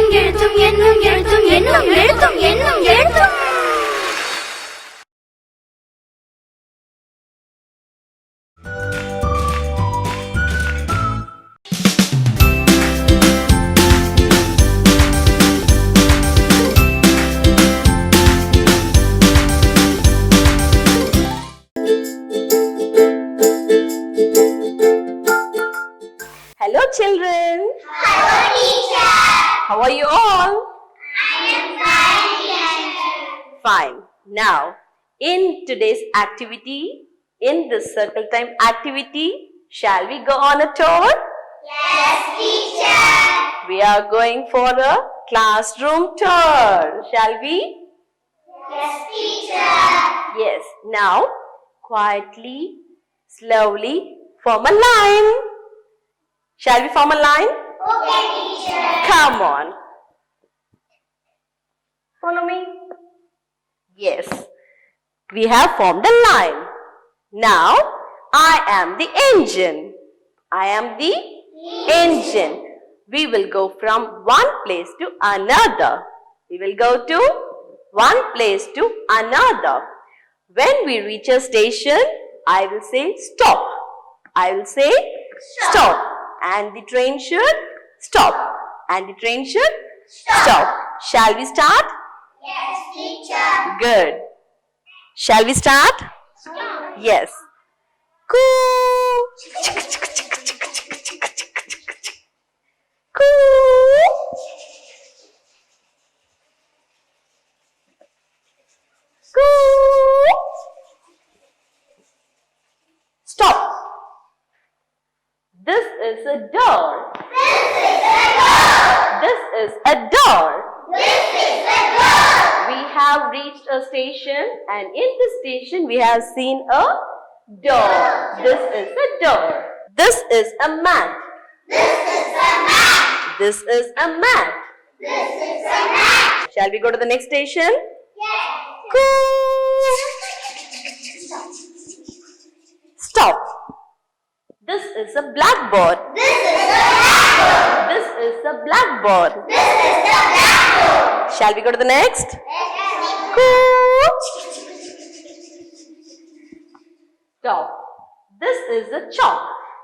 என்னும் எழுத்தும் என்னும் எழுத்தும் என்னும் எழுத்தும் என்னும் எழுத்தும். Hello children. Hello teacher. How are you all? I am fine teacher. Fine. Now, in today's activity, in this circle time activity, shall we go on a tour? Yes teacher. We are going for a classroom tour. Shall we? Yes teacher. Yes. Now, quietly, slowly form a line. Shall we form a line? Okay teacher. Come on. Follow me. Yes. We have formed a line. Now, I am the engine. I am the engine. We will go from one place to another. We will go to one place to another. When we reach a station, I will say stop. I will say stop. And the train should stop. And the train should stop. Shall we start? Yes teacher. Good. Shall we start? Stop. Yes. Coo. Coo. Coo. Stop. This is a door. This is a door. This is a door. We have reached a station, and in this station we have seen a door. This is a door. This is a mat. This is a mat. This is a mat. This is a mat. Shall we go to the next station? Yes. Coo. Stop. This is a blackboard. This is a blackboard. This is a blackboard. This is a blackboard. Shall we go to the next? Yes. Coo. Stop. This is a chalk.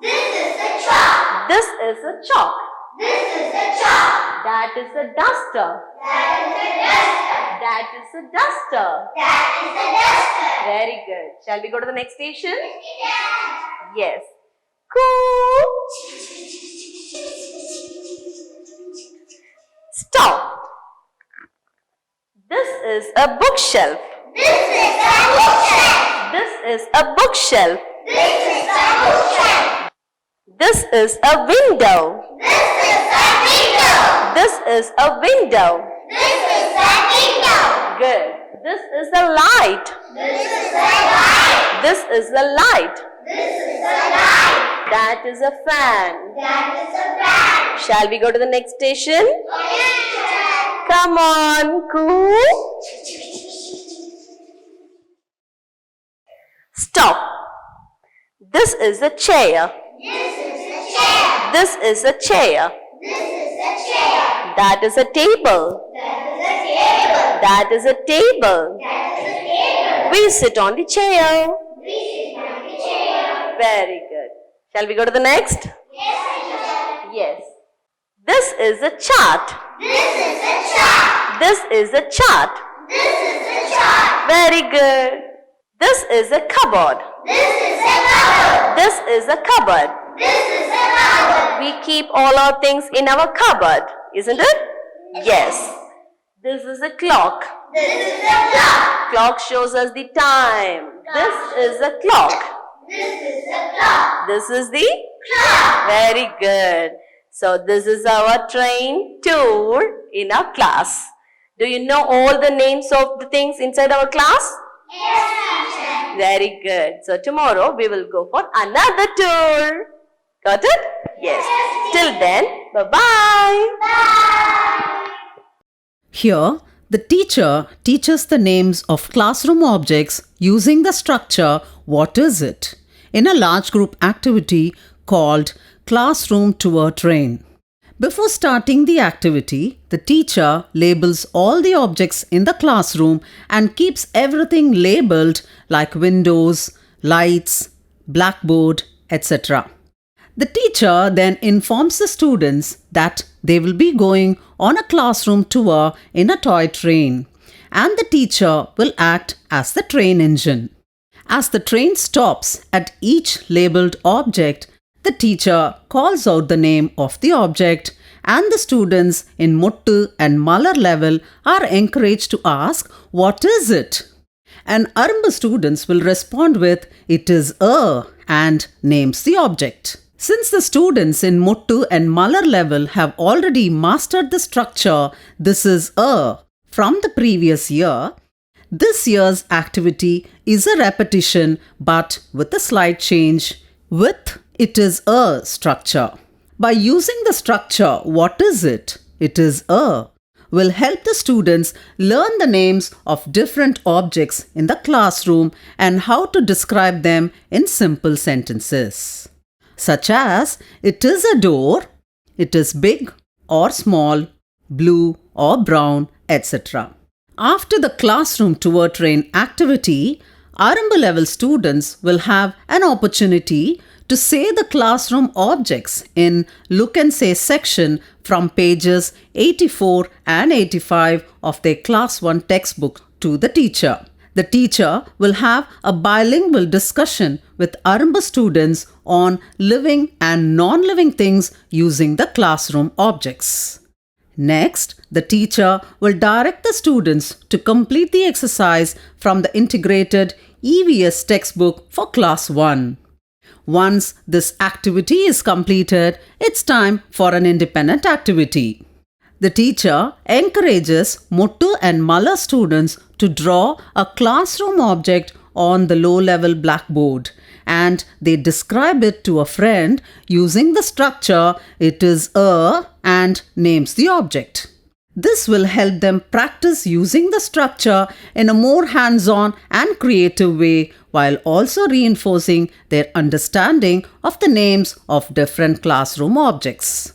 This is a chalk. This is a chalk. This is a chalk. That is a duster. That is a duster. That is a duster. That is a duster. Very good. Shall we go to the next station? Yes. Yes. Coo. Stop. This is a bookshelf. This is a bookshelf. This is a bookshelf. This is a bookshelf. This is a window. This is a window. This is a window. This is a window. Good. This is a light. This is a light. This is a light. This is a light. That is a fan. That is a fan. Shall we go to the next station? Yes. Come on, Coo. Stop. This is a chair. This is a chair. This is a chair. This is a chair. That is a table. That is a table. That is a table. That is a table. We sit on the chair. We sit on the chair. Very good. Shall we go to the next? Yes, teacher. Yes. This is a chart. This is a chart. This is a chart. This is a chart. Very good. This is a cupboard. This is a cupboard. This is a cupboard. This is a cupboard. We keep all our things in our cupboard, isn't it? Yes. This is a clock. This is a clock. Clock shows us the time. This is a clock. This is a clock. This is the Clock. very good. So this is our train tour in our class. Do you know all the names of the things inside our class? Yes, teacher. Very good. So tomorrow we will go for another tour. Got it? Yes. Till then, bye-bye. Bye. Here, the teacher teaches the names of classroom objects using the structure "What is it?" in a large group activity called Classroom Tour Train. Before starting the activity, the teacher labels all the objects in the classroom and keeps everything labeled like windows, lights, blackboard, etc. The teacher then informs the students that they will be going on a classroom tour in a toy train, and the teacher will act as the train engine. As the train stops at each labeled object, the teacher calls out the name of the object, and the students in Muttu and Malar level are encouraged to ask, "What is it?" And Arumbu students will respond with, "It is a," and names the object. Since the students in Muttu and Malar level have already mastered the structure "This is a" from the previous year, this year's activity is a repetition but with a slight change with "It is a" structure. By using the structure "What is it? It is a" will help the students learn the names of different objects in the classroom and how to describe them in simple sentences, such as "It is a door," "It is big or small," "blue or brown," etc. After the classroom tour train activity, Arumbu level students will have an opportunity to say the classroom objects in Look and Say section from pages 84 and 85 of their Class 1 textbook to the teacher. The teacher will have a bilingual discussion with Arumbu students on living and non-living things using the classroom objects. Next, the teacher will direct the students to complete the exercise from the integrated EVS textbook for Class 1. Once this activity is completed, it's time for an independent activity. The teacher encourages Muttu and Malar students to draw a classroom object on the low-level blackboard, and they describe it to a friend using the structure "It is a" and names the object. This will help them practice using the structure in a more hands-on and creative way while also reinforcing their understanding of the names of different classroom objects.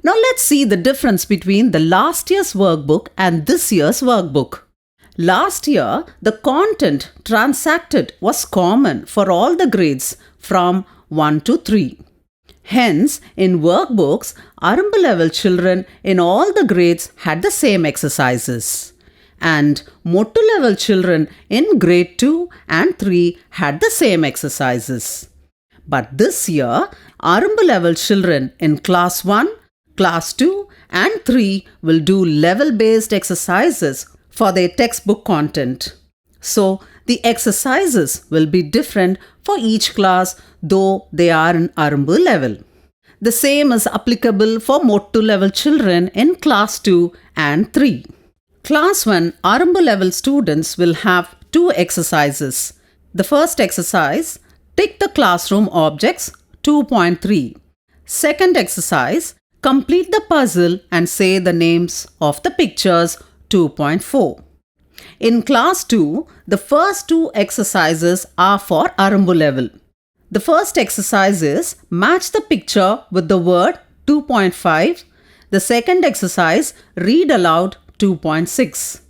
Now let's see the difference between the last year's workbook and this year's workbook. Last year, the content transacted was common for all the grades from 1 to 3. Hence, in workbooks, Arumbu level children in all the grades had the same exercises, and Muttu level children in grade 2 and 3 had the same exercises. But this year, Arumbu level children in Class 1, Class 2 and 3 will do level-based exercises for their textbook content. So, the exercises will be different for each class, though they are in Arumbu level. The same is applicable for Muttu level children in Class 2 and 3. Class 1 Arumbu level students will have 2 exercises. The first exercise, tick the classroom objects 2.3. Second exercise, complete the puzzle and say the names of the pictures 2.4. In Class 2, the first 2 exercises are for Arumbu level. The first exercise is match the picture with the word 2.5. The second exercise, read aloud 2.6.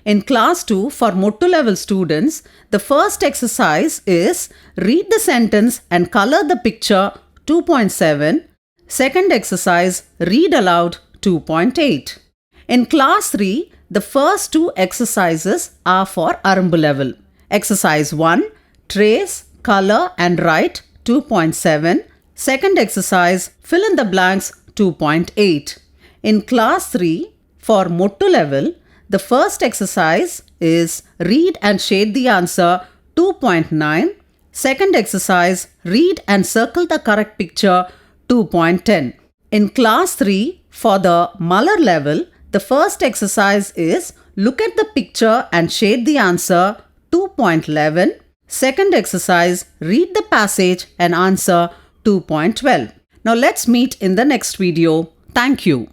In Class 2, for Muttu level students, the first exercise is read the sentence and color the picture 2.7. Second exercise, read aloud 2.8. In Class 3, the first 2 exercises are for Arumbu level. Exercise 1, trace, color and write 2.7. Second exercise, fill in the blanks 2.8. In Class 3, for Muttu level, the first exercise is read and shade the answer 2.9. Second exercise, read and circle the correct picture 2.10. In Class 3, for the Malar level, the first exercise is look at the picture and shade the answer 2.11. Second exercise, read the passage and answer 2.12. Now let's meet in the next video. Thank you.